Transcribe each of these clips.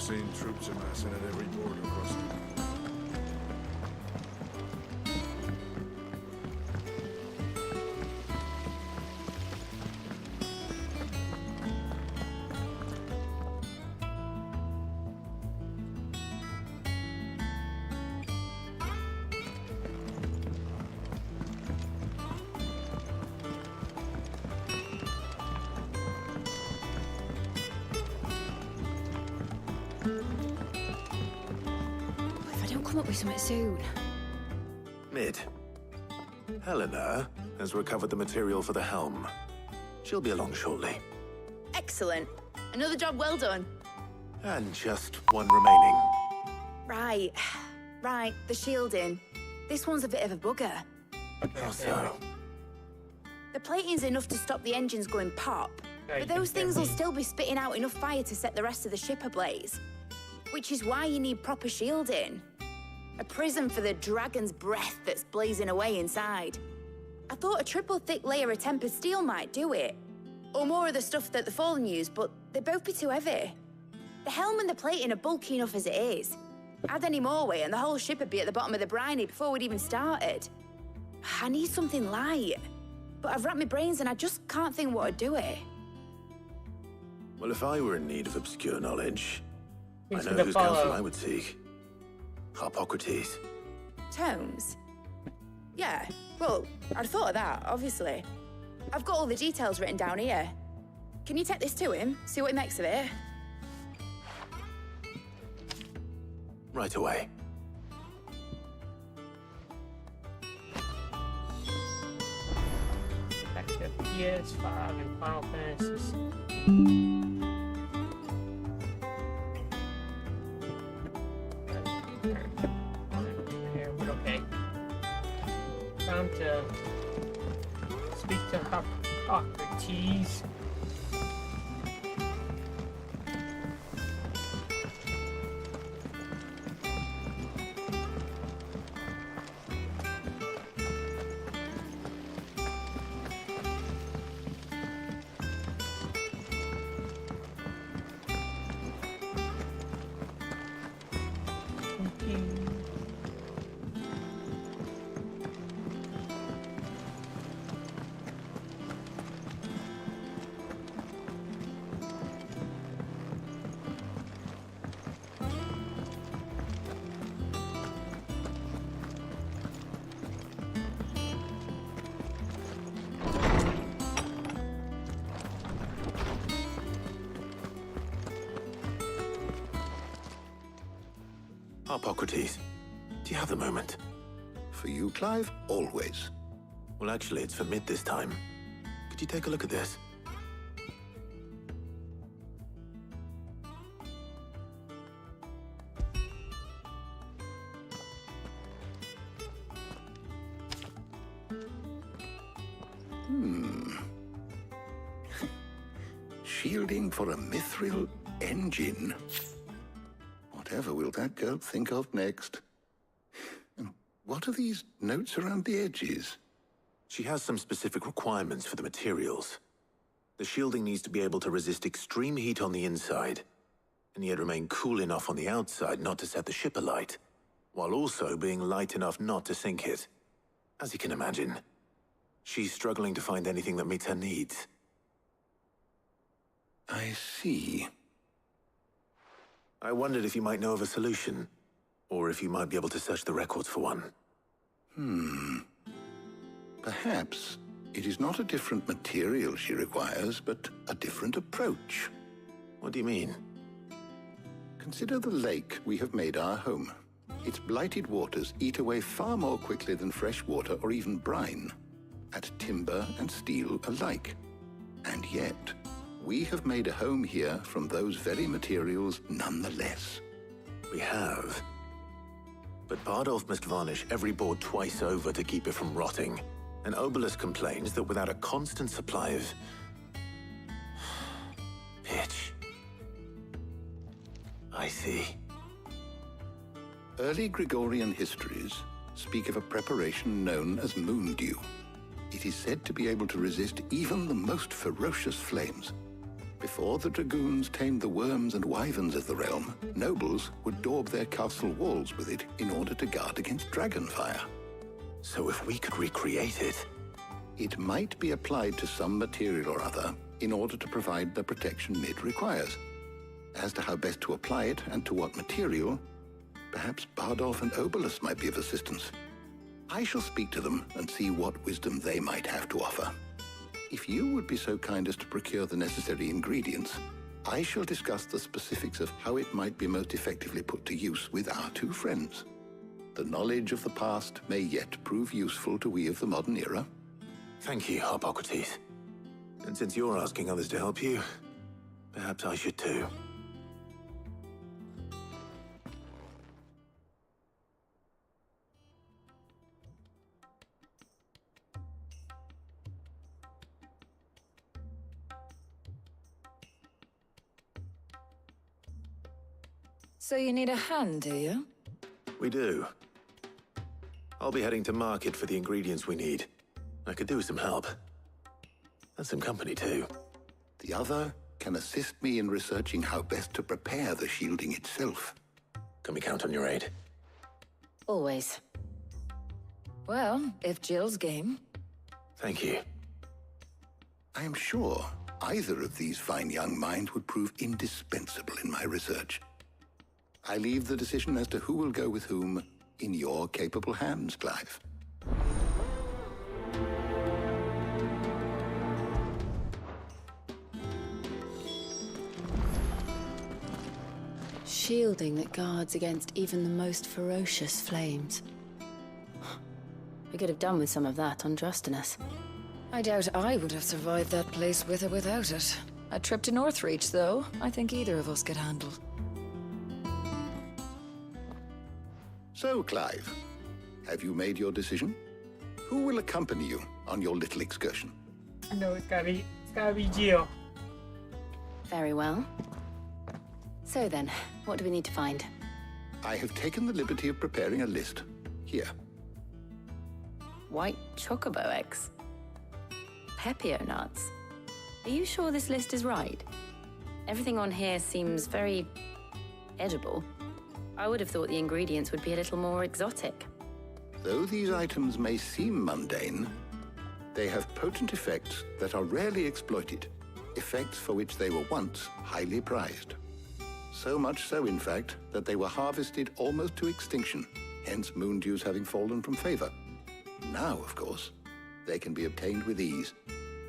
seen troops amassing at every border crossing. Come up with something soon. Mid. Helena has recovered the material for the helm. She'll be along shortly. Excellent. Another job well done. And just one remaining. Right, the shielding. This one's a bit of a bugger. How so? The plating's enough to stop the engines going pop, but those things will still be spitting out enough fire to set the rest of the ship ablaze. Which is why you need proper shielding. A prison for the dragon's breath that's blazing away inside. I thought a triple thick layer of tempered steel might do it. Or more of the stuff that the Fallen use, but they'd both be too heavy. The helm and the plating are bulky enough as it is. Add any more weight and the whole ship would be at the bottom of the briny before we'd even started. I need something light. But I've racked my brains and I just can't think what would do it. Well, if I were in need of obscure knowledge, He's I know gonna whose follow. counsel I would seek. Hippocrates. Tomes? Yeah, well, I'd thought of that, obviously. I've got all the details written down here. Can you take this to him, see what he makes of it? Right away. Back to PS5 and Final Fantasy. But okay. Time to speak to Hippocrates. Hippocrates, do you have the moment? For you, Clive, always. Well, actually, it's for Mid this time. Could you take a look at this? Shielding for a mithril engine. Whatever will that girl think of next? And what are these notes around the edges? She has some specific requirements for the materials. The shielding needs to be able to resist extreme heat on the inside, and yet remain cool enough on the outside not to set the ship alight, while also being light enough not to sink it. As you can imagine, she's struggling to find anything that meets her needs. I see. I wondered if you might know of a solution, or if you might be able to search the records for one. Perhaps it is not a different material she requires, but a different approach. What do you mean? Consider the lake we have made our home. Its blighted waters eat away far more quickly than fresh water or even brine, at timber and steel alike. And yet, we have made a home here from those very materials nonetheless. We have. But Bardolph must varnish every board twice over to keep it from rotting. And Obelus complains that without a constant supply of pitch. I see. Early Gregorian histories speak of a preparation known as moondew. It is said to be able to resist even the most ferocious flames. Before the dragoons tamed the worms and wyverns of the realm, nobles would daub their castle walls with it in order to guard against dragonfire. So if we could recreate it... It might be applied to some material or other in order to provide the protection it requires. As to how best to apply it and to what material, perhaps Bardolph and Obolus might be of assistance. I shall speak to them and see what wisdom they might have to offer. If you would be so kind as to procure the necessary ingredients, I shall discuss the specifics of how it might be most effectively put to use with our two friends. The knowledge of the past may yet prove useful to we of the modern era. Thank you, Hippocrates. And since you're asking others to help you, perhaps I should too. So you need a hand, do you? We do. I'll be heading to market for the ingredients we need. I could do with some help. And some company, too. The other can assist me in researching how best to prepare the shielding itself. Can we count on your aid? Always. Well, if Jill's game. Thank you. I am sure either of these fine young minds would prove indispensable in my research. I leave the decision as to who will go with whom in your capable hands, Clive. Shielding that guards against even the most ferocious flames. We could have done with some of that on Drustinus. I doubt I would have survived that place with or without it. A trip to Northreach, though, I think either of us could handle. So, Clive, have you made your decision? Who will accompany you on your little excursion? No, it's gotta be Jill. Very well. So then, what do we need to find? I have taken the liberty of preparing a list. Here. White chocobo eggs. Pepio nuts. Are you sure this list is right? Everything on here seems very edible. I would have thought the ingredients would be a little more exotic. Though these items may seem mundane, they have potent effects that are rarely exploited, effects for which they were once highly prized. So much so, in fact, that they were harvested almost to extinction, hence moon dews having fallen from favor. Now, of course, they can be obtained with ease.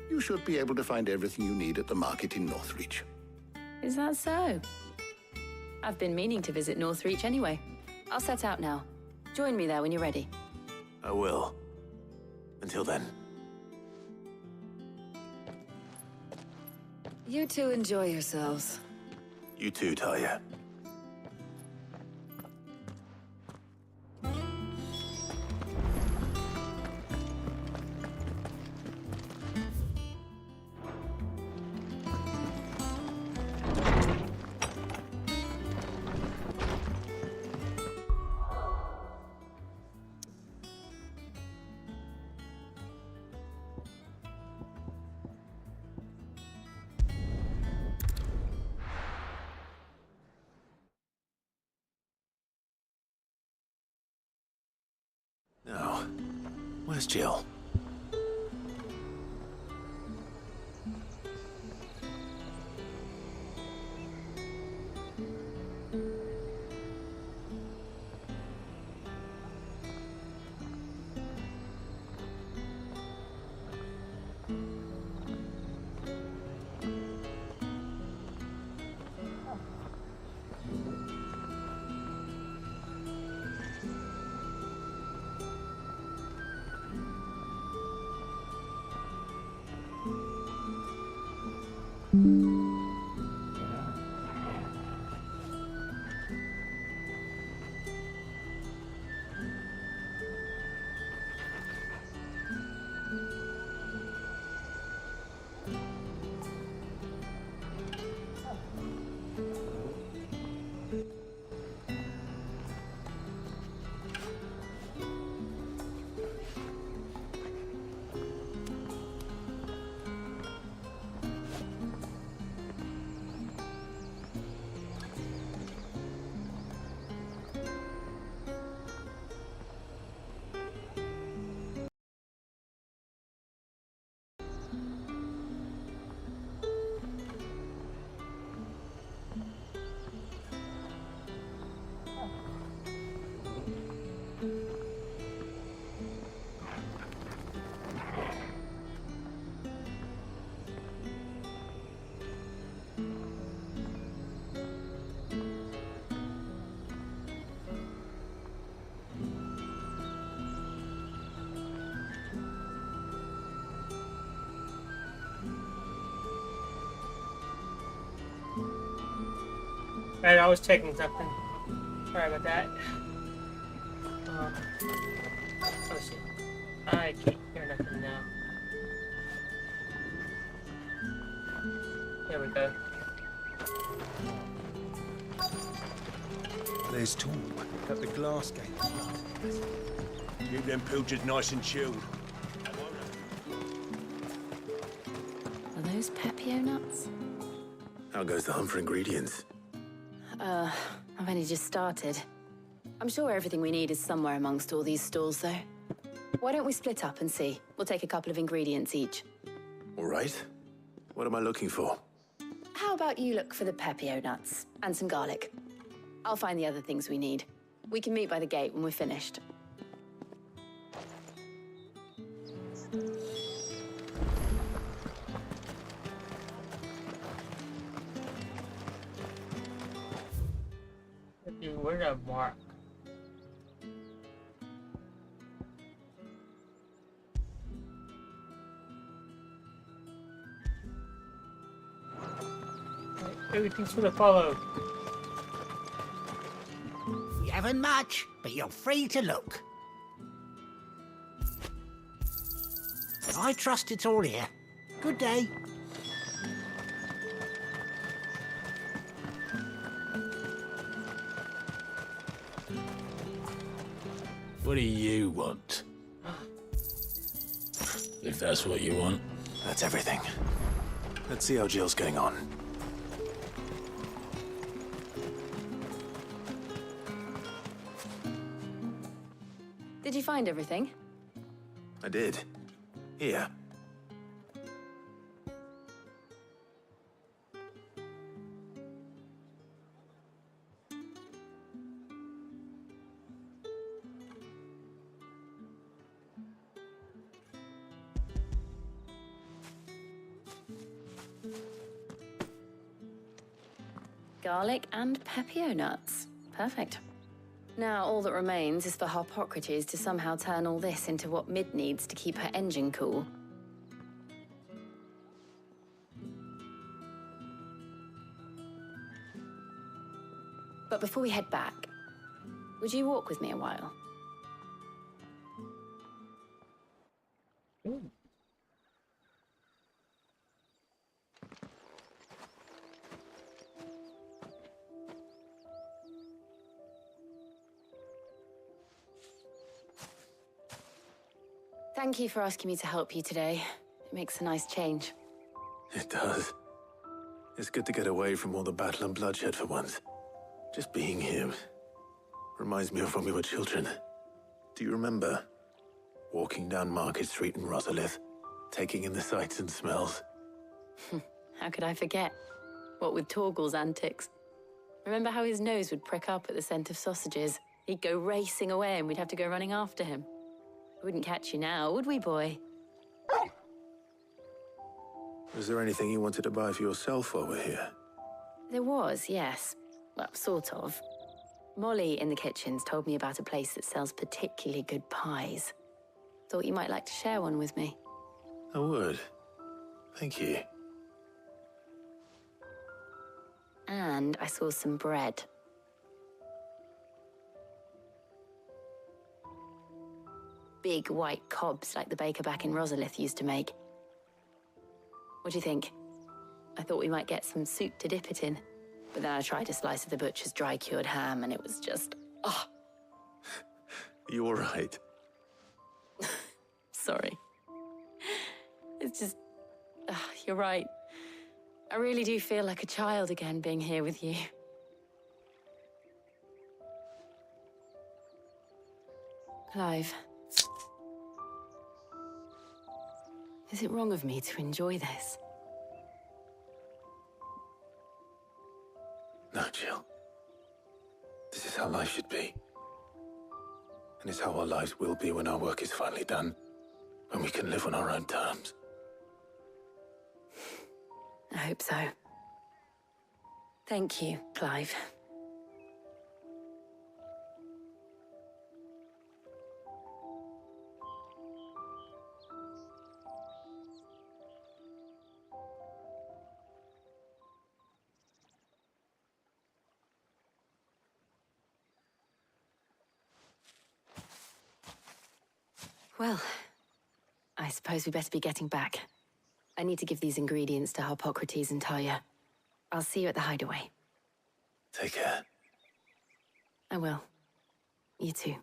You should be able to find everything you need at the market in Northreach. Is that so? I've been meaning to visit Northreach anyway. I'll set out now. Join me there when you're ready. I will. Until then. You two enjoy yourselves. You too, Talia. Now, where's Jill? Right, I was checking something. Sorry about that. Oh shit. I can't hear nothing now. There we go. There's talk at the glass gate. Keep them pilgers nice and chilled. Are those Pepio nuts? How goes the hunt for ingredients? I've only just started. I'm sure everything we need is somewhere amongst all these stalls, though. Why don't we split up and see? We'll take a couple of ingredients each. All right. What am I looking for? How about you look for the Pepio nuts and some garlic? I'll find the other things we need. We can meet by the gate when we're finished. Where's that mark? Everything's for the follow. You haven't much, but you're free to look. I trust it's all here. Good day. What do you want? If that's what you want. That's everything. Let's see how Jill's getting on. Did you find everything? I did. Here. Garlic and Pepio nuts. Perfect. Now all that remains is for Harpocrates to somehow turn all this into what Mid needs to keep her engine cool. But before we head back, would you walk with me a while? Ooh. Thank you for asking me to help you today. It makes a nice change. It does. It's good to get away from all the battle and bloodshed for once. Just being here reminds me of when we were children. Do you remember? Walking down Market Street in Rosalith, taking in the sights and smells. How could I forget? What with Torgal's antics. Remember how his nose would prick up at the scent of sausages? He'd go racing away and we'd have to go running after him. We wouldn't catch you now, would we, boy? Was there anything you wanted to buy for yourself while we're here? There was, yes. Well, sort of. Molly in the kitchens told me about a place that sells particularly good pies. Thought you might like to share one with me. I would. Thank you. And I saw some bread. Big white cobs like the baker back in Rosalith used to make. What do you think? I thought we might get some soup to dip it in. But then I tried a slice of the butcher's dry-cured ham and it was just... oh. You all right? Sorry. It's just... you're right. I really do feel like a child again being here with you. Clive. Is it wrong of me to enjoy this? No, Jill. This is how life should be. And it's how our lives will be when our work is finally done. When we can live on our own terms. I hope so. Thank you, Clive. Well, I suppose we better be getting back. I need to give these ingredients to Harpocrates and Talia. I'll see you at the hideaway. Take care. I will. You too.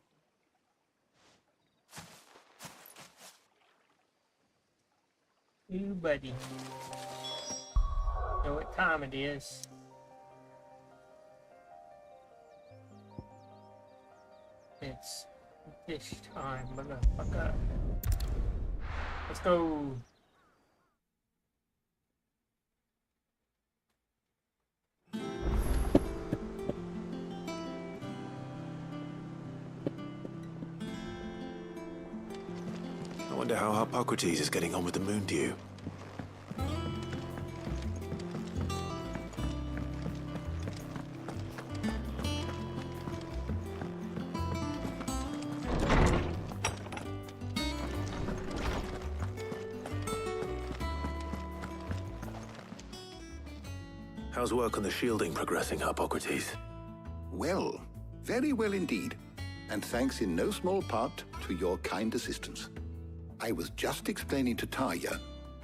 You buddy. Know what time it is. It's fish time, motherfucker. Let's go. I wonder how Harpocrates is getting on with the moon dew. How's work on the shielding progressing, Harpocrates? Well, very well indeed. And thanks in no small part to your kind assistance. I was just explaining to Talia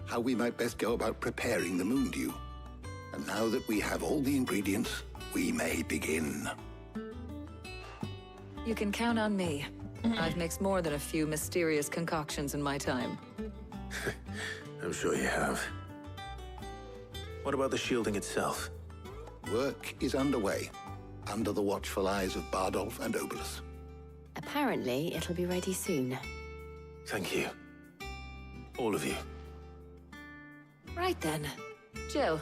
how we might best go about preparing the moon dew. And now that we have all the ingredients, we may begin. You can count on me. I've mixed more than a few mysterious concoctions in my time. I'm sure you have. What about the shielding itself? Work is underway, under the watchful eyes of Bardolph and Obolus. Apparently, it'll be ready soon. Thank you. All of you. Right then. Jill,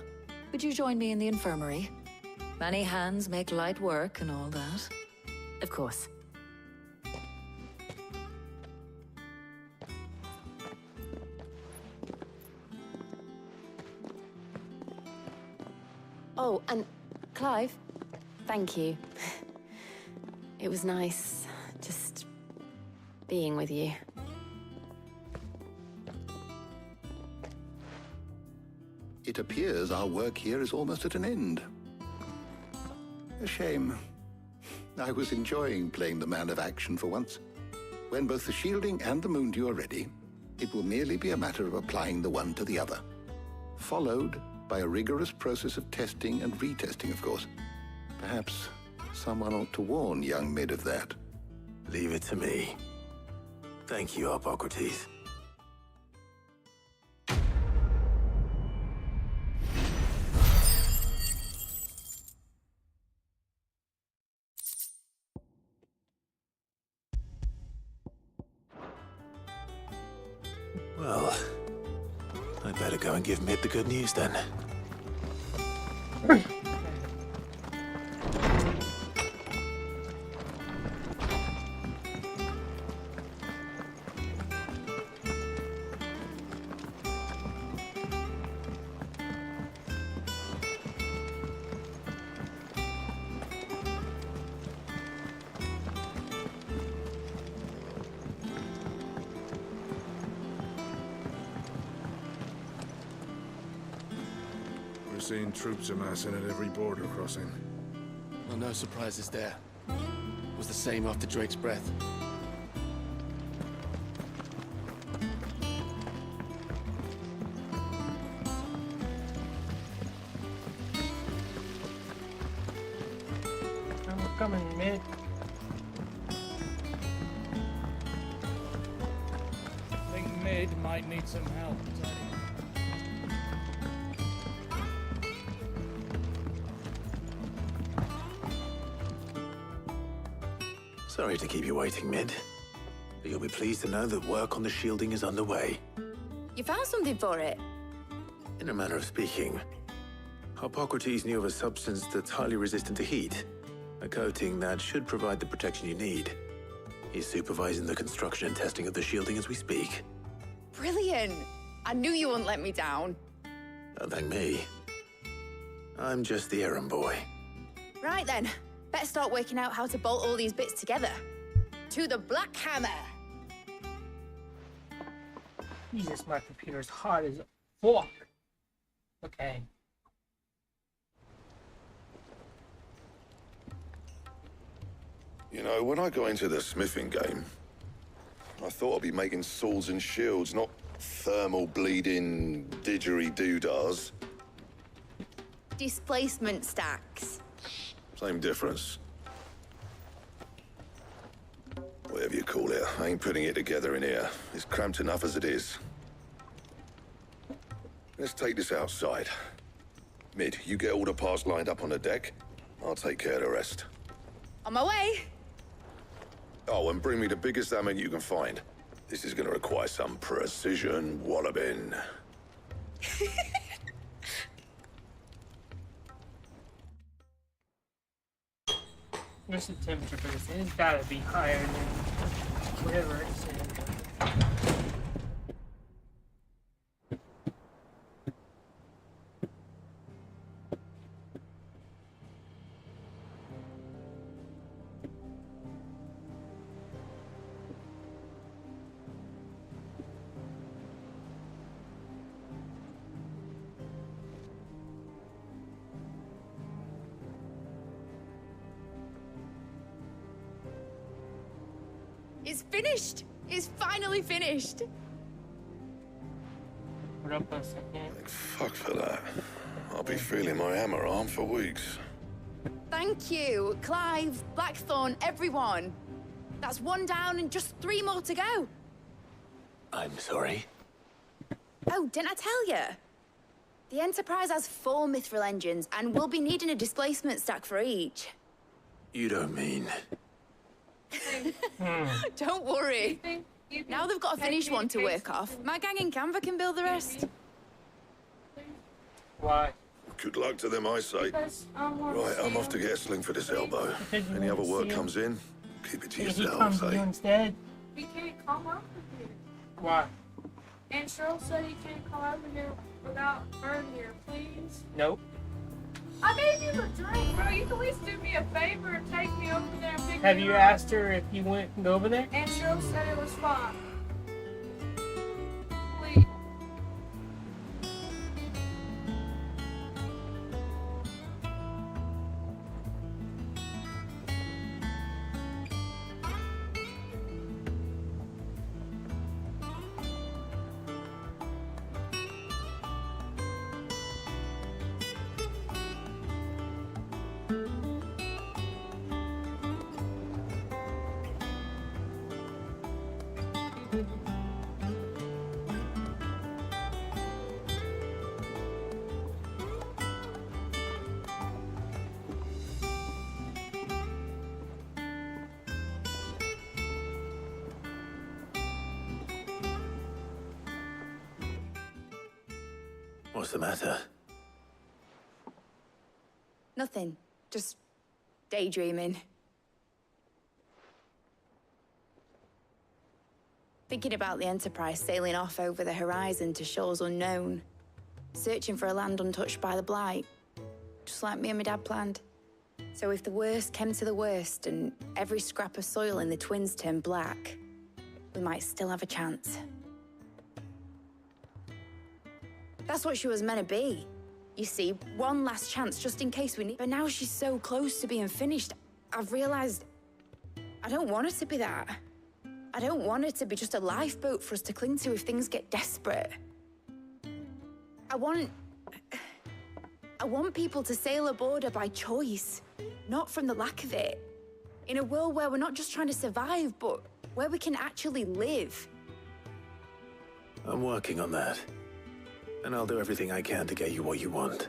would you join me in the infirmary? Many hands make light work and all that. Of course. Oh, and Clive, thank you. It was nice just being with you. It appears our work here is almost at an end. A shame. I was enjoying playing the man of action for once. When both the shielding and the moon dew are ready, it will merely be a matter of applying the one to the other. Followed by a rigorous process of testing and retesting, of course. Perhaps someone ought to warn young Mid of that. Leave it to me. Thank you, Harpocrates. Well, I'd better go and give Mid the good news then. We're seeing troops amassing at every border crossing. Well, no surprises there. It was the same after Drake's breath. I'm coming, Mid. I think Mid might need some help, Teddy. Sorry to keep you waiting, Mid. But you'll be pleased to know that work on the shielding is underway. You found something for it? In a manner of speaking, Harpocrates knew of a substance that's highly resistant to heat. A coating that should provide the protection you need. He's supervising the construction and testing of the shielding as we speak. Brilliant! I knew you wouldn't let me down. Don't thank me. I'm just the errand boy. Right then, better start working out how to bolt all these bits together. To the Black Hammer! Jesus, my computer's hot as fuck. Okay. You know, when I got into the smithing game, I thought I'd be making swords and shields, not thermal bleeding didgeridoo-dahs. Displacement stacks. Same difference. Whatever you call it, I ain't putting it together in here. It's cramped enough as it is. Let's take this outside. Mid, you get all the parts lined up on the deck. I'll take care of the rest. On my way. Oh, and bring me the biggest hammer you can find. This is gonna require some precision walloping. What's the temperature for this thing? It's gotta be higher than whatever it's in. It's finished. It's finally finished. Hold up a second. Thank fuck for that. I'll be feeling my hammer arm for weeks. Thank you, Clive, Blackthorn, everyone. That's one down and just 3 more to go. I'm sorry. Oh, didn't I tell you? The Enterprise has 4 mithril engines, and we'll be needing a displacement stack for each. You don't mean... Don't worry. Now they've got a finished one to work off. My gang in Canva can build the rest. Why? Good luck to them, I say. Right, I'm off to get a sling for this elbow. Any other work comes in, keep it to yourselves, eh? Instead. We can't come over here. Why? And Cheryl said you can't come over here without her here, please. Nope. I gave you a drink, bro. You can at least do me a favor and take me over there and pick Have me you up. asked her if you went and go over there? And Cheryl said it was fine. Please. What's the matter? Nothing. Just daydreaming. Thinking about the Enterprise sailing off over the horizon to shores unknown. Searching for a land untouched by the Blight. Just like me and my dad planned. So if the worst came to the worst and every scrap of soil in the Twins turned black, we might still have a chance. That's what she was meant to be. You see, one last chance just in case we need... But now she's so close to being finished, I've realized I don't want her to be that. I don't want her to be just a lifeboat for us to cling to if things get desperate. I want people to sail aboard her by choice, not from the lack of it. In a world where we're not just trying to survive, but where we can actually live. I'm working on that. And I'll do everything I can to get you what you want.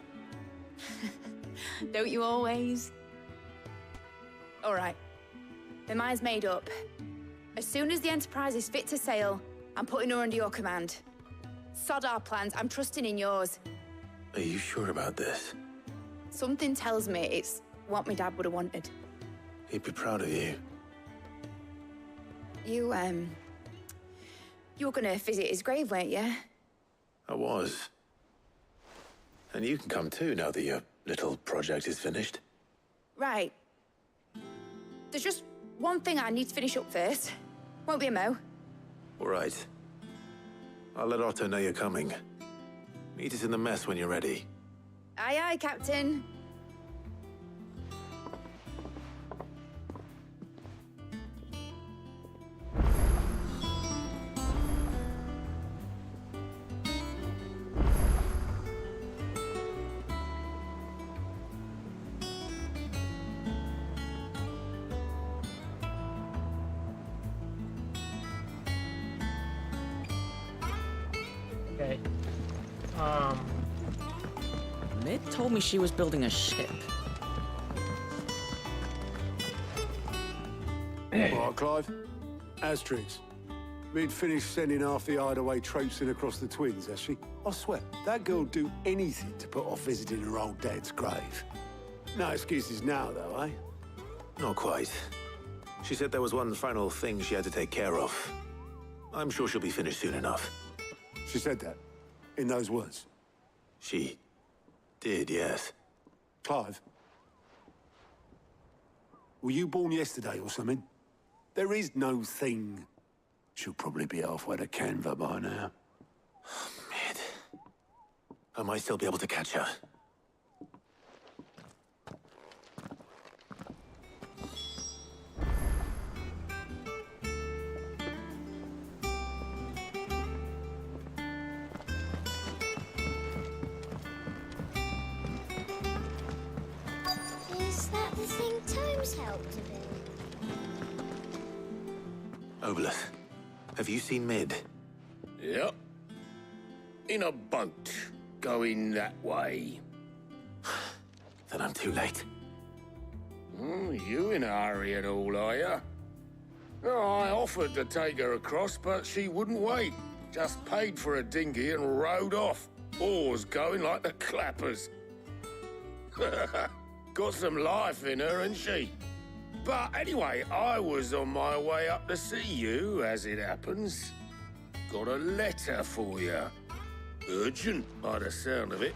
Don't you always? All right. My mind's made up. As soon as the Enterprise is fit to sail, I'm putting her under your command. Sod our plans, I'm trusting in yours. Are you sure about this? Something tells me it's what my dad would have wanted. He'd be proud of you. You were gonna visit his grave, weren't you? I was. And you can come too now that your little project is finished. Right. There's just one thing I need to finish up first. Won't be a mo. All right. I'll let Otto know you're coming. Meet us in the mess when you're ready. Aye, aye, Captain. Okay. Mid told me she was building a ship. Alright, Clive. Asterix. Mid finished sending half the hideaway traipsing across the twins, has she? I swear, that girl'd do anything to put off visiting her old dad's grave. No excuses now, though, eh? Not quite. She said there was one final thing she had to take care of. I'm sure she'll be finished soon enough. She said that? In those words? She did, yes. Clive? Were you born yesterday or something? There is no thing. She'll probably be halfway to Canva by now. Mid. I might still be able to catch her. Is that the thing Tomes helped to build? Obolus, have you seen Mid? Yep. In a boat, going that way. Then I'm too late. You in a hurry and all, are you? No, I offered to take her across, but she wouldn't wait. Just paid for a dinghy and rowed off. Oars going like the clappers. Got some life in her, ain't she? But anyway, I was on my way up to see you, as it happens. Got a letter for you. Urgent, by the sound of it.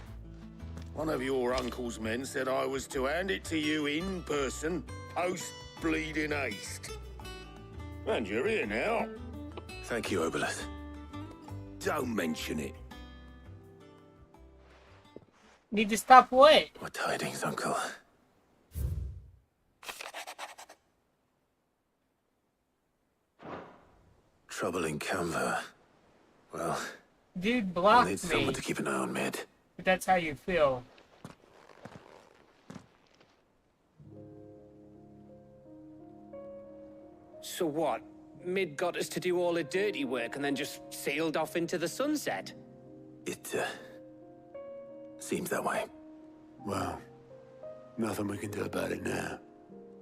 One of your uncle's men said I was to hand it to you in person, post-bleeding haste. And you're here now. Thank you, Obolus. Don't mention it. Need to stop what? What tidings, Uncle? Trouble in Canva. Well, dude I'll blocked need me. someone to keep an eye on Mid. If that's how you feel. So what? Mid got us to do all the dirty work and then just sailed off into the sunset? It, seems that way. Well, nothing we can do about it now.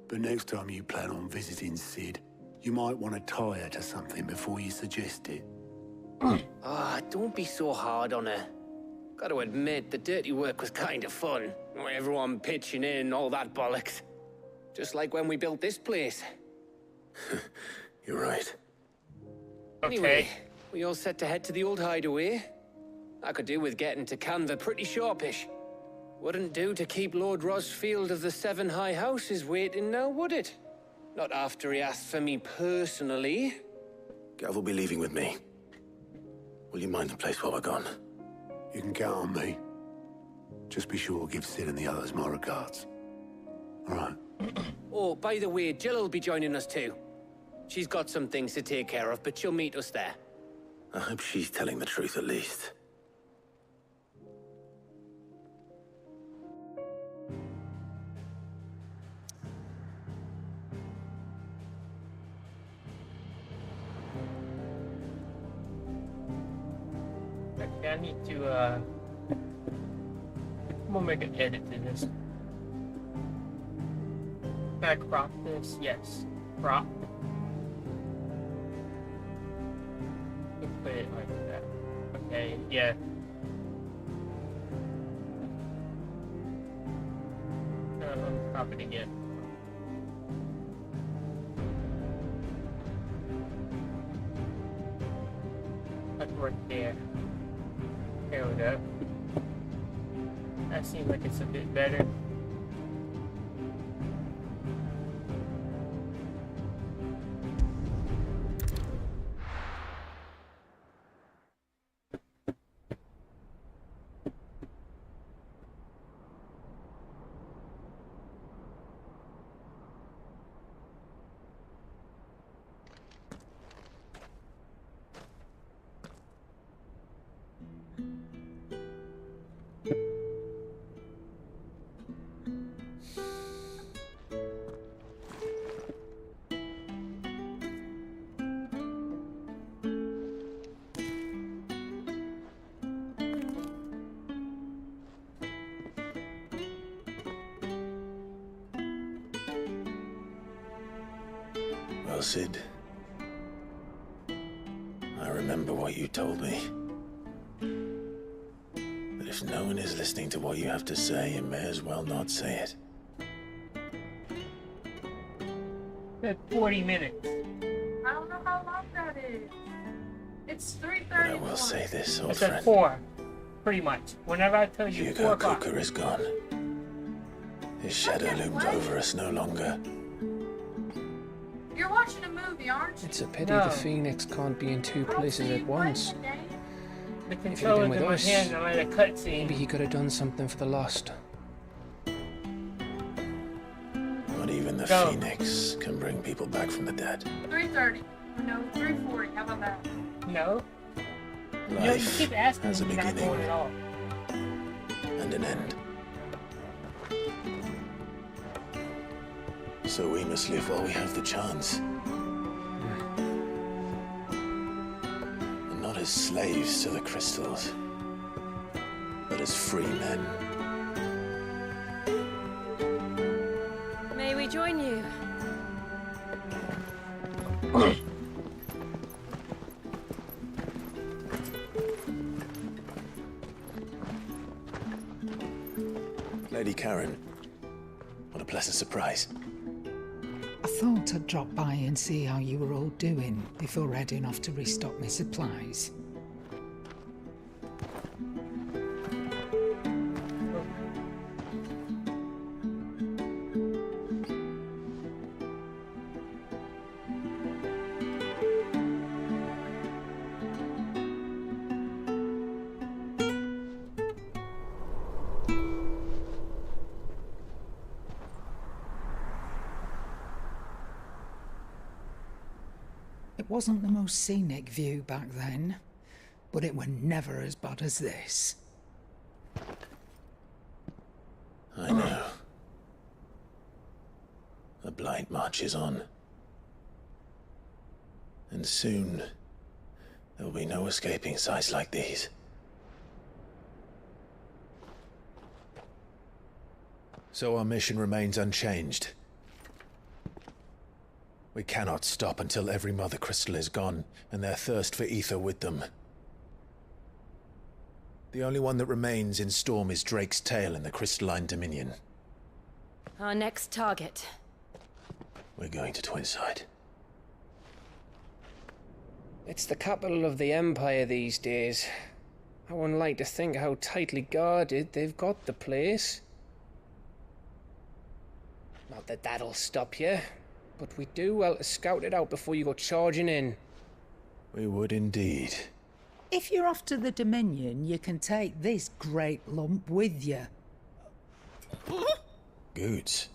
But next time you plan on visiting Sid, you might want to tie her to something before you suggest it. Don't be so hard on her. Gotta admit, the dirty work was kind of fun. Everyone pitching in, all that bollocks. Just like when we built this place. You're right. Anyway, we all set to head to the old hideaway. I could do with getting to Canva pretty sharpish. Wouldn't do to keep Lord Rosfield of the Seven High Houses waiting now, would it? Not after he asked for me personally. Gav will be leaving with me. Will you mind the place while we're gone? You can count on me. Just be sure to give Sid and the others my regards. All right. Oh, by the way, Jill will be joining us too. She's got some things to take care of, but she'll meet us there. I hope she's telling the truth at least. Okay, I need to, I'm gonna make an edit to this. Can I crop this? Yes. Crop. Put it like that. Okay, yeah. Crop it again. That's right there. There we go. That seems like it's a bit better. well, Sid. I remember what you told me. But if no one is listening to what you have to say, you may as well not say it. That's 40 minutes. I don't know how long that is. It's 3:30. But I will say this, old It's friend. at 4, pretty much. Whenever I tell you 4 Hugo o'clock. Cooker is gone. His shadow looms over us no longer. You're watching a movie, aren't you? It's a pity the Phoenix can't be in two places at once. The If he'd been controller's with in my us, hand and I let a cutscene. maybe he could have done something for the lost. Not even the Go. Phoenix can bring people back from the dead. 3:30. No, 3:40. How about that? No. You know, you Life keep asking has a me, you're not beginning going at all. and an end. So we must live while we have the chance. And not as slaves to the crystals, but as free men. May we join you? Lady Karen, what a pleasant surprise. I thought I'd drop by and see how you were all doing before heading off to restock my supplies. It wasn't the most scenic view back then, but it were never as bad as this. I know. The Blight marches on. And soon, there will be no escaping sights like these. So our mission remains unchanged. We cannot stop until every Mother Crystal is gone, and their thirst for ether with them. The only one that remains in Storm is Drake's Tail in the Crystalline Dominion. Our next target. We're going to Twinside. It's the capital of the Empire these days. I wouldn't like to think how tightly guarded they've got the place. Not that that'll stop you, but we do well to scout it out before you go charging in. We would indeed. If you're off to the Dominion, you can take this great lump with you. Goods.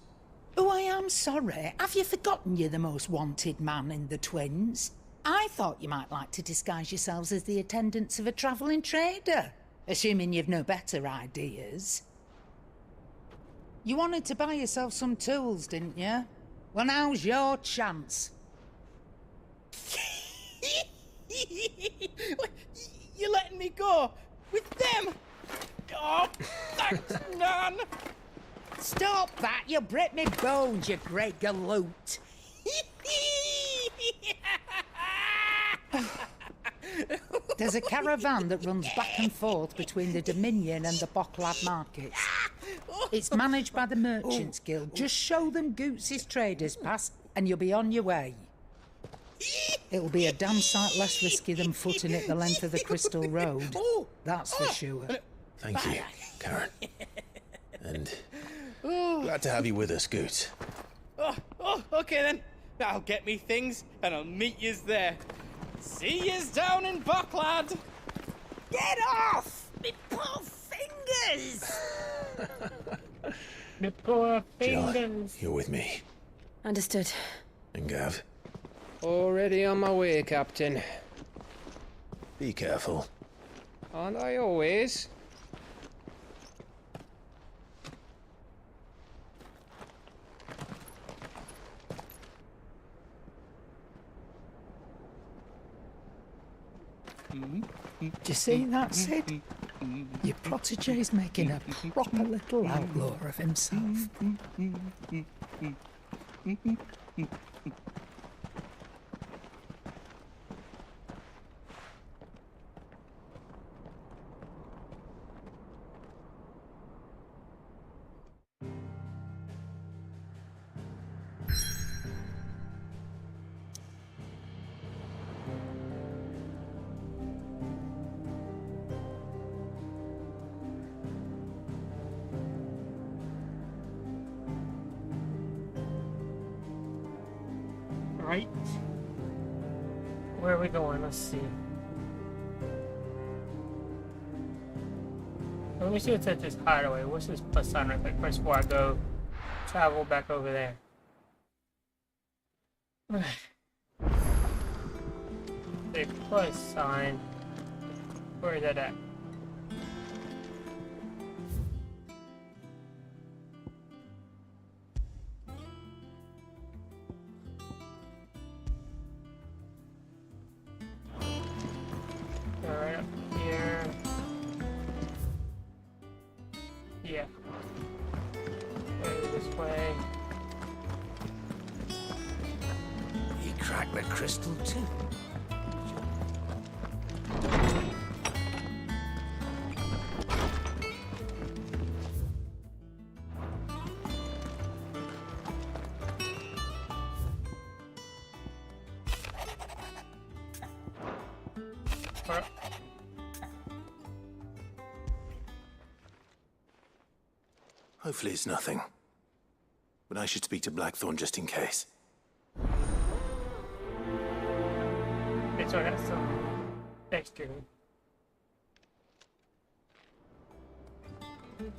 Oh, I am sorry. Have you forgotten you're the most wanted man in the Twins? I thought you might like to disguise yourselves as the attendants of a travelling trader, assuming you've no better ideas. You wanted to buy yourself some tools, didn't you? Well, now's your chance. You're letting me go with them? Oh, thanks, Nan. Stop that! You'll break me bones, you great galoot. There's a caravan that runs back and forth between the Dominion and the Bocklad markets. It's managed by the Merchants Guild. Just show them Goots' traders pass and you'll be on your way. It'll be a damn sight less risky than footing it the length of the Crystal Road. That's for sure. Thank you, Karen. And glad to have you with us, Goots. Okay then. I'll get me things and I'll meet yous there. See yous down in Bocklad. Get off! Me poor fingers! The poor Jill, fingers. you're with me. Understood. And Gav, Already on my way, Captain. be careful. Aren't I always? Do you see that, Sid? Your protege's making a proper little outlaw of himself. Where are we going? Let's see. Let me see what's at this hideaway. What's this plus sign right quick first before I go travel back over there? A plus sign. Where is that at? Right up here. Yeah. Go this way. He cracked the crystal too. Hopefully it's nothing. But I should speak to Blackthorn just in case. Okay, so I got some extra.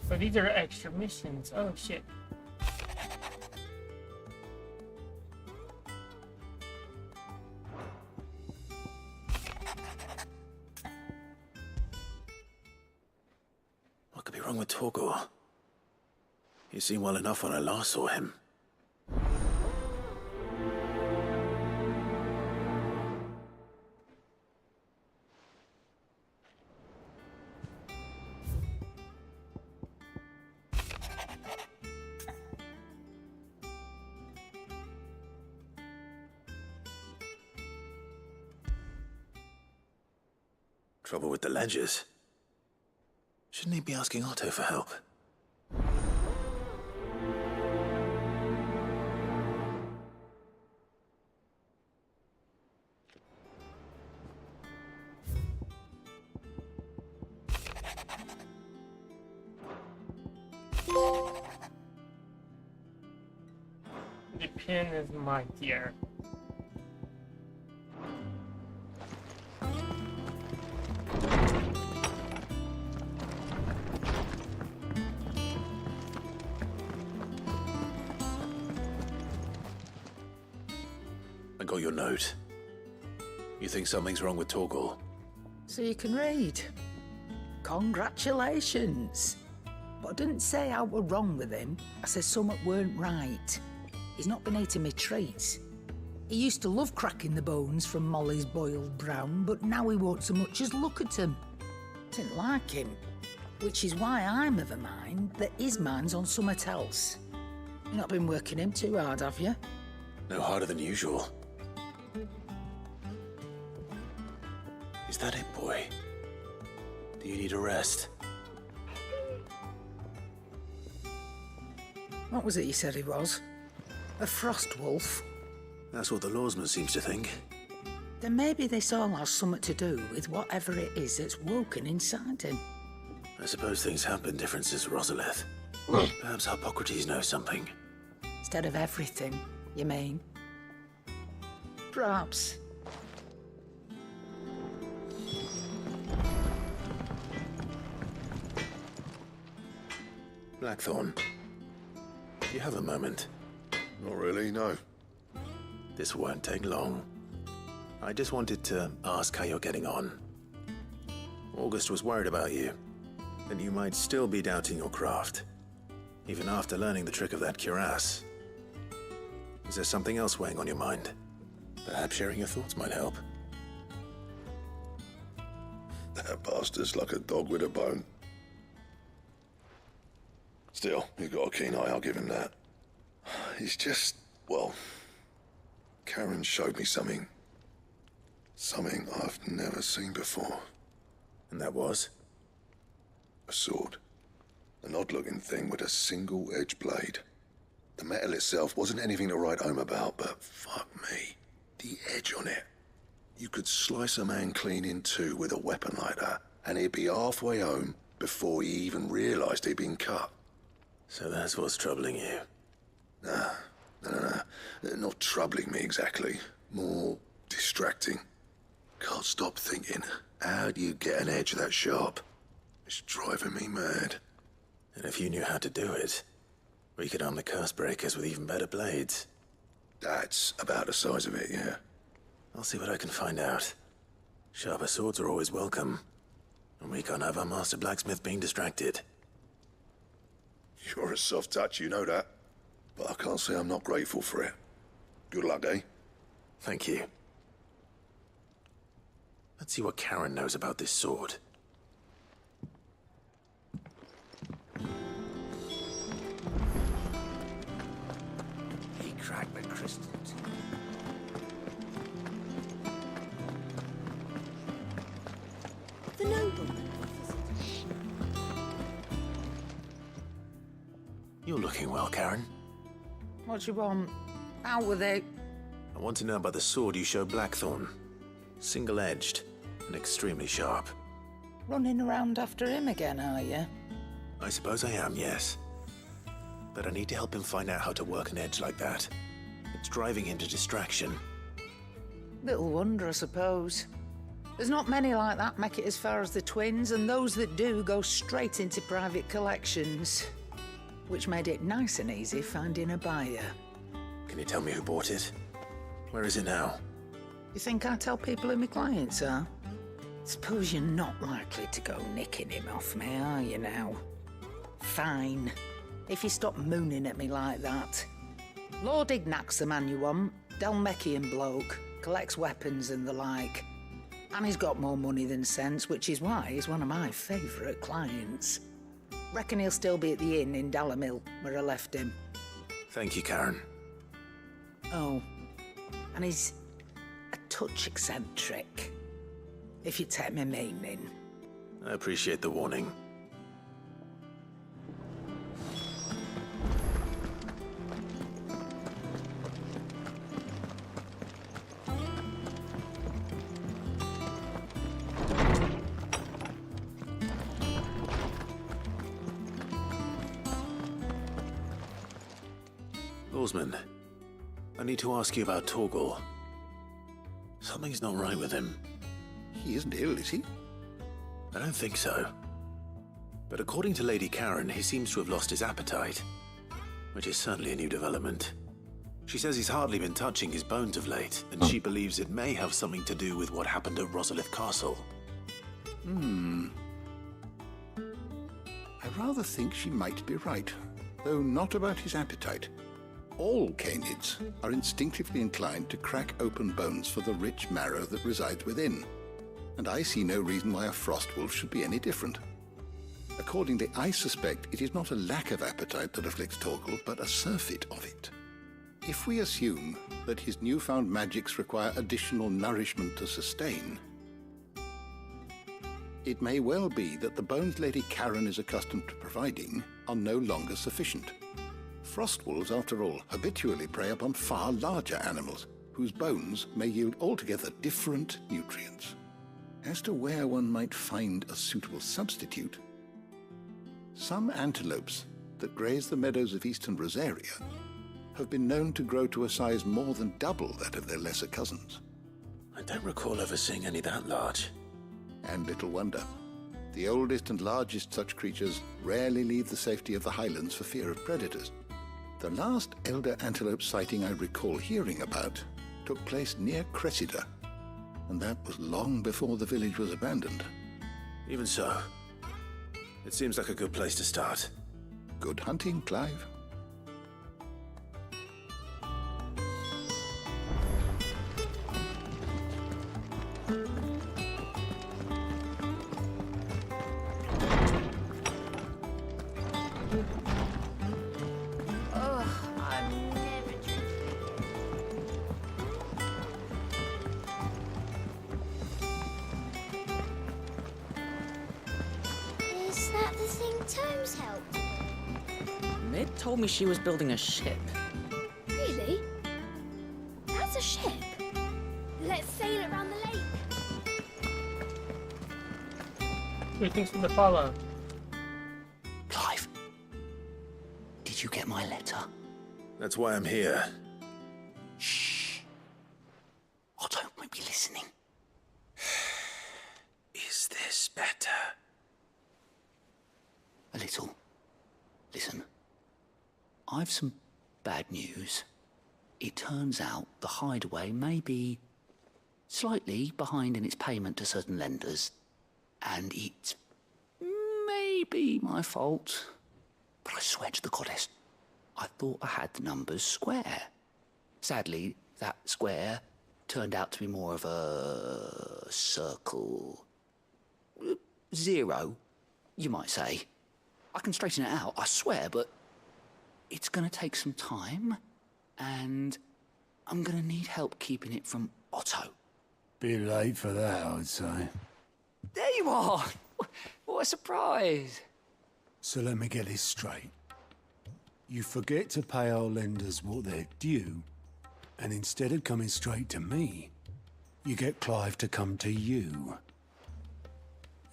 But these are extra missions. Oh shit. What could be wrong with Torgor? He seemed well enough when I last saw him. Trouble with the ledgers. Shouldn't he be asking Otto for help? The pin is mightier. I got your note. You think something's wrong with Torgor? So you can read. Congratulations. But I didn't say how we're wrong with him. I said something weren't right. He's not been eating me treats. He used to love cracking the bones from Molly's boiled brown, but now he won't so much as look at them. Didn't like him. Which is why I'm of a mind that his mind's on something else. You've not been working him too hard, have you? No harder than usual. Is that it, boy? Do you need a rest? What was it you said he was? A frost wolf? That's what the lawsman seems to think. Then maybe this all has something to do with whatever it is that's woken inside him. I suppose things have been different since Rosalith. Perhaps Hippocrates knows something. Instead of everything, you mean? Perhaps. Blackthorn, do you have a moment? Not really, no. This won't take long. I just wanted to ask how you're getting on. August was worried about you, that you might still be doubting your craft, even after learning the trick of that cuirass. Is there something else weighing on your mind? Perhaps sharing your thoughts might help. That bastard's like a dog with a bone. Still, he's got a keen eye, I'll give him that. He's just, well, Karen showed me something. Something I've never seen before. And that was? A sword. An odd-looking thing with a single-edged blade. The metal itself wasn't anything to write home about, but fuck me. The edge on it. You could slice a man clean in two with a weapon like that, and he'd be halfway home before he even realized he'd been cut. So that's what's troubling you? Nah. Not troubling me exactly. More distracting. Can't stop thinking, how do you get an edge that sharp? It's driving me mad. And if you knew how to do it, we could arm the curse breakers with even better blades. That's about the size of it, yeah. I'll see what I can find out. Sharper swords are always welcome. And we can't have our master blacksmith being distracted. You're a soft touch, you know that. But I can't say I'm not grateful for it. Good luck, eh? Thank you. Let's see what Karen knows about this sword. He cracked the crystals. The nobleman. You're looking well, Karen. What you want? Out with it. I want to know about the sword you showed Blackthorn. Single-edged and extremely sharp. Running around after him again, are you? I suppose I am, yes. But I need to help him find out how to work an edge like that. It's driving him to distraction. Little wonder, I suppose. There's not many like that make it as far as the twins, and those that do go straight into private collections. Which made it nice and easy finding a buyer. Can you tell me who bought it? Where is it now? You think I tell people who my clients are? Suppose you're not likely to go nicking him off me, are you now? Fine. If you stop mooning at me like that. Lord Ignac's the man you want. Dalmekian bloke. Collects weapons and the like. And he's got more money than sense, which is why he's one of my favourite clients. Reckon he'll still be at the inn in Dalamil, where I left him. Thank you, Karen. Oh, and he's a touch eccentric, if you take my meaning. I appreciate the warning. Lawsman, I need to ask you about Torgal. Something's not right with him. He isn't ill, is he? I don't think so. But according to Lady Karen, he seems to have lost his appetite, which is certainly a new development. She says he's hardly been touching his bones of late, and she believes it may have something to do with what happened at Rosalith Castle. I rather think she might be right, though not about his appetite. All canids are instinctively inclined to crack open bones for the rich marrow that resides within, and I see no reason why a frostwolf should be any different. Accordingly, I suspect it is not a lack of appetite that afflicts Torgal, but a surfeit of it. If we assume that his newfound magics require additional nourishment to sustain, it may well be that the bones Lady Karen is accustomed to providing are no longer sufficient. Frostwolves, after all, habitually prey upon far larger animals, whose bones may yield altogether different nutrients. As to where one might find a suitable substitute, some antelopes that graze the meadows of eastern Rosaria have been known to grow to a size more than double that of their lesser cousins. I don't recall ever seeing any that large. And little wonder. The oldest and largest such creatures rarely leave the safety of the highlands for fear of predators. The last elder antelope sighting I recall hearing about took place near Cressida, and that was long before the village was abandoned. Even so, it seems like a good place to start. Good hunting, Clive. Told me she was building a ship. Really? That's a ship? Let's sail it around the lake. Greetings from the follow. Clive, did you get my letter? That's why I'm here. Shh. I don't want to be listening. A little. Listen, I've some bad news. It turns out the hideaway may be slightly behind in its payment to certain lenders, and it's maybe my fault. But I swear to the goddess, I thought I had the numbers square. Sadly, that square turned out to be more of a circle. 0, you might say. I can straighten it out, I swear, but it's gonna take some time, and I'm gonna need help keeping it from Otto. Bit late for that, I'd say. There you are! What a surprise! So let me get this straight. You forget to pay our lenders what they're due, and instead of coming straight to me, you get Clive to come to you.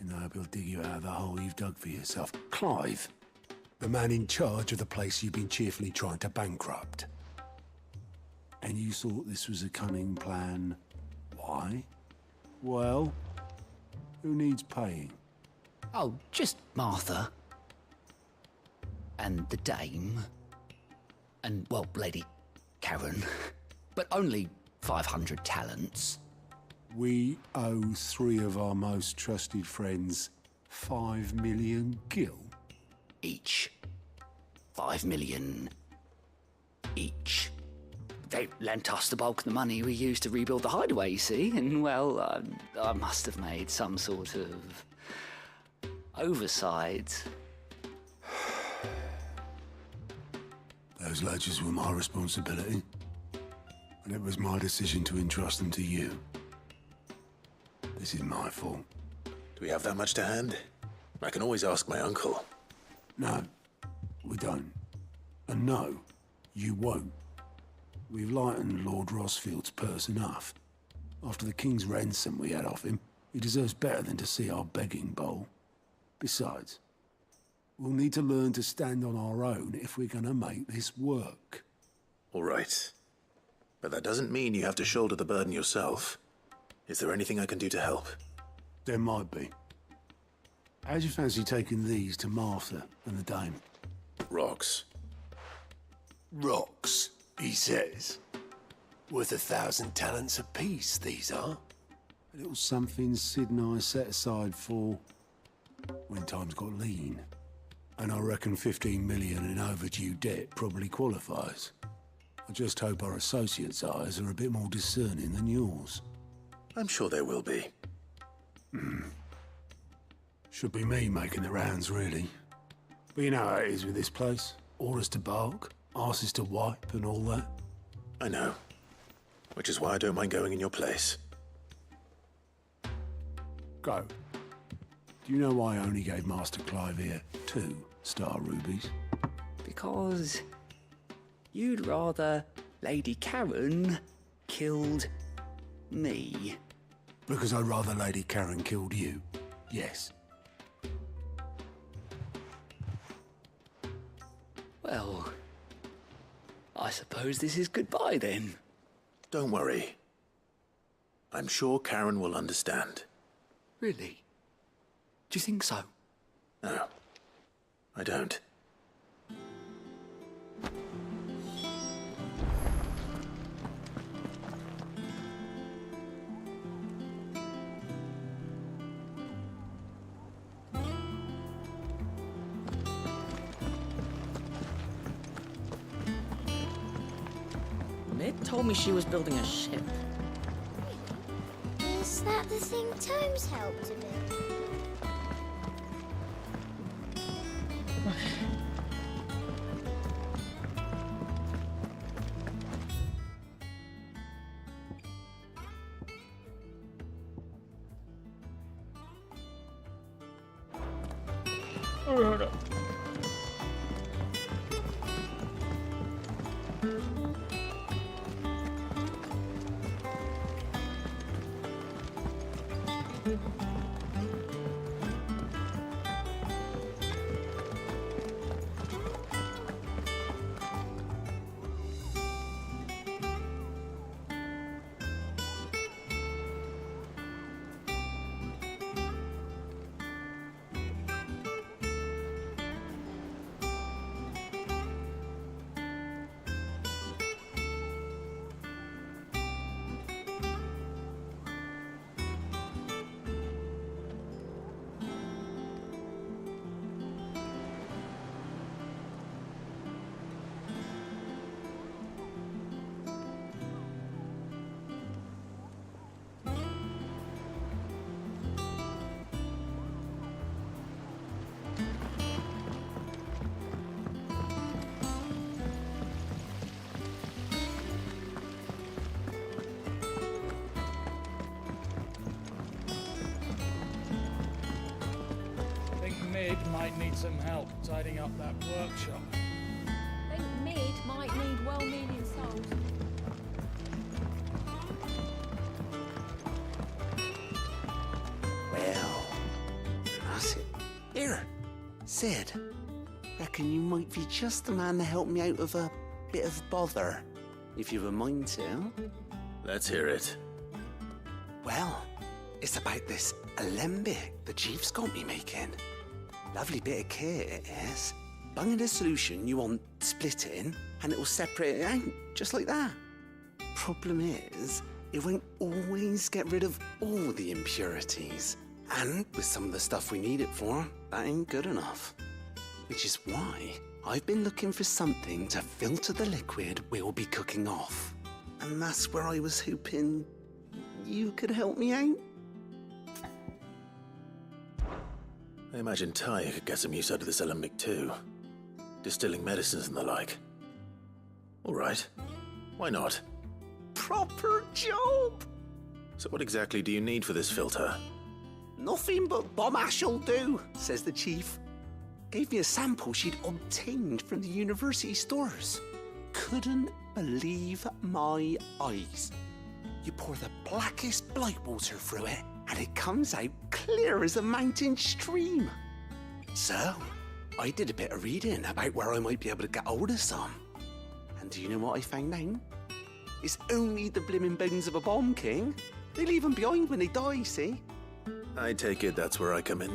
And I hope he'll dig you out of the hole you've dug for yourself. Clive, the man in charge of the place you've been cheerfully trying to bankrupt. And you thought this was a cunning plan. Why? Well, who needs paying? Oh, just Martha. And the dame. And, well, Lady Karen. But only 500 talents. We owe 3 of our most trusted friends 5 million gil. Each. 5 million each. They lent us the bulk of the money we used to rebuild the hideaway, you see, and, well, I must have made some sort of oversight. Those ledgers were my responsibility, and it was my decision to entrust them to you. This is my fault. Do we have that much to hand? I can always ask my uncle. No, we don't. And no, you won't. We've lightened Lord Rosfield's purse enough. After the king's ransom we had off him, he deserves better than to see our begging bowl. Besides, we'll need to learn to stand on our own if we're gonna make this work. All right. But that doesn't mean you have to shoulder the burden yourself. Is there anything I can do to help? There might be. How'd you fancy taking these to Martha and the dame? Rocks. Rocks, he says. Worth 1,000 talents apiece, these are. A little something Sid and I set aside for when times got lean. And I reckon 15 million in overdue debt probably qualifies. I just hope our associates' eyes are a bit more discerning than yours. I'm sure there will be. Should be me making the rounds, really. But you know how it is with this place. Orders to bark, arses to wipe, and all that. I know. Which is why I don't mind going in your place. Go. Do you know why I only gave Master Clive here 2 star rubies? Because you'd rather Lady Karen killed me. Because I'd rather Lady Karen killed you. Yes. Well, I suppose this is goodbye then. Don't worry. I'm sure Karen will understand. Really? Do you think so? No, I don't. Mid told me she was building a ship. Is that the thing Tomes helped a bit? Oh, hold up. Mid might need some help tidying up that workshop. I think Mid might need well-meaning souls. Well, that's it. Here, Sid. Reckon you might be just the man to help me out of a bit of bother, if you've a mind to. Let's hear it. Well, it's about this alembic the chief's got me making. Lovely bit of kit it is. Bung in a solution you want splitting, and it'll separate it out, just like that. Problem is, it won't always get rid of all the impurities. And with some of the stuff we need it for, that ain't good enough. Which is why I've been looking for something to filter the liquid we'll be cooking off. And that's where I was hoping you could help me out. I imagine Ty could get some use out of this alembic too. Distilling medicines and the like. All right. Why not? Proper job! So what exactly do you need for this filter? Nothing but bomb ash'll do, says the chief. Gave me a sample she'd obtained from the university stores. Couldn't believe my eyes. You pour the blackest blight water through it, and it comes out clear as a mountain stream. So, I did a bit of reading about where I might be able to get hold of some. And do you know what I found out? It's only the blimmin' bones of a bomb king. They leave them behind when they die, see? I take it that's where I come in.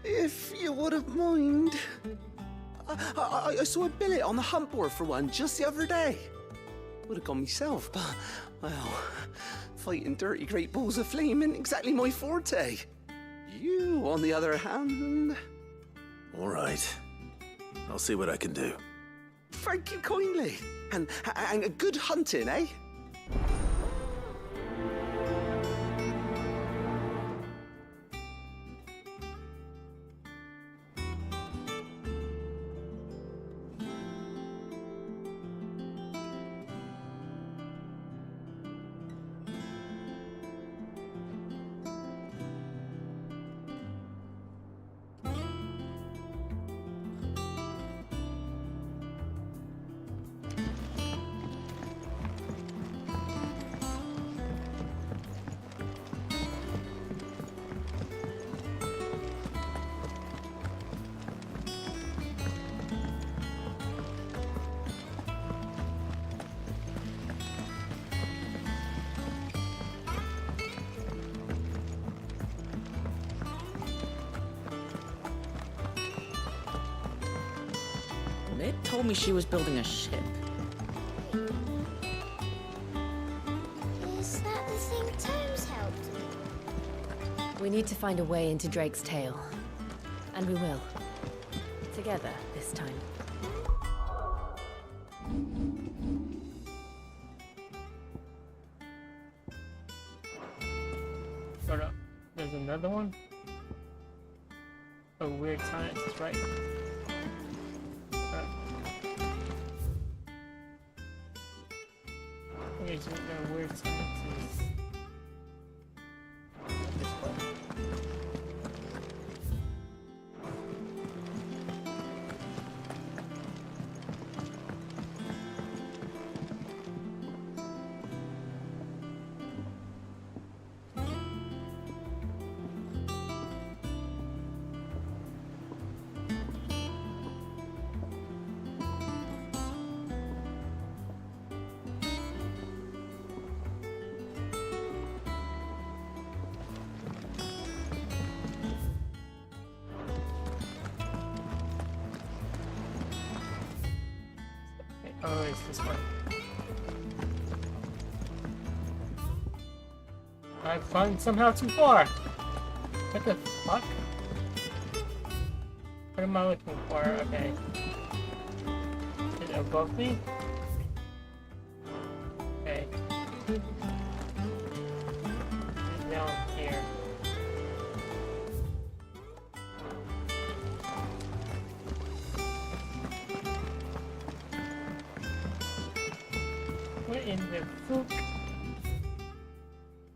If you wouldn't mind. I saw a billet on the hunt board for one just the other day. Would have gone myself, but, well, fighting dirty great balls of flame isn't exactly my forte. You, on the other hand... All right. I'll see what I can do. Thank you kindly. And good hunting, eh? Mid told me she was building a ship. Is that the thing Tomes helped me? We need to find a way into Drake's tail. And we will. Together this time. Hold up. There's another one? Oh, weird science is right. Okay, so the weird science is this way. Oh, it's this one. I've gone somehow too far. What the fuck? What am I looking for? Okay. Is it above me? Okay. It's down here. What in the fuck?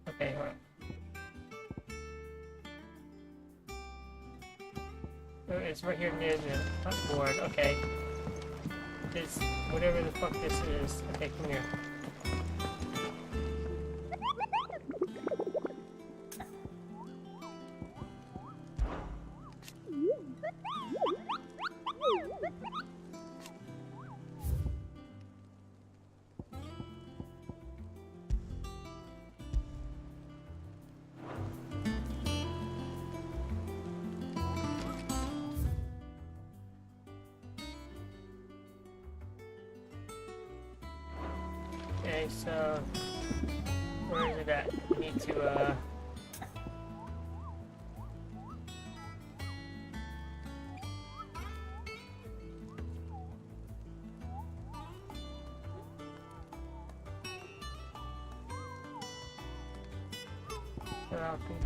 Okay, hold on. It's right here near the front board. Okay. This, whatever the fuck this is. Okay, come here. Okay, so where is it at? We need to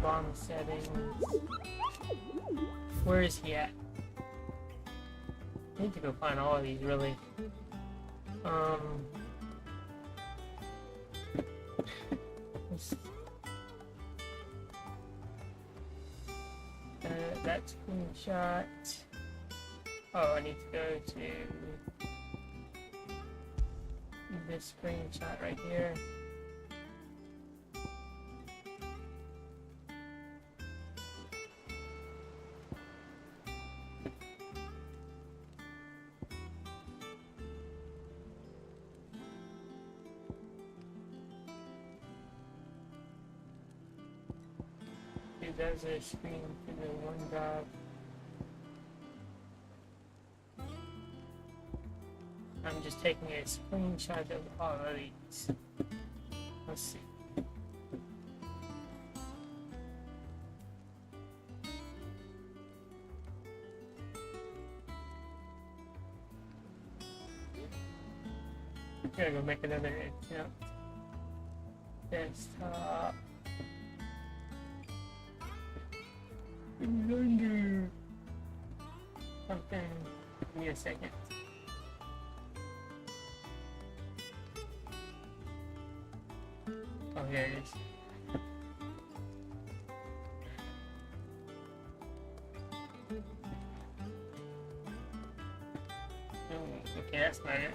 bomb settings. Where is he at? I need to go find all of these really. That screenshot. Oh, I need to go to this screenshot right here. There's a screen for the OneDrive. I'm just taking a screenshot of all of these. Let's see. I'm gonna go make another attempt. Desktop. Under something. Give me a second. Oh, here it is. Oh, okay, that's not it.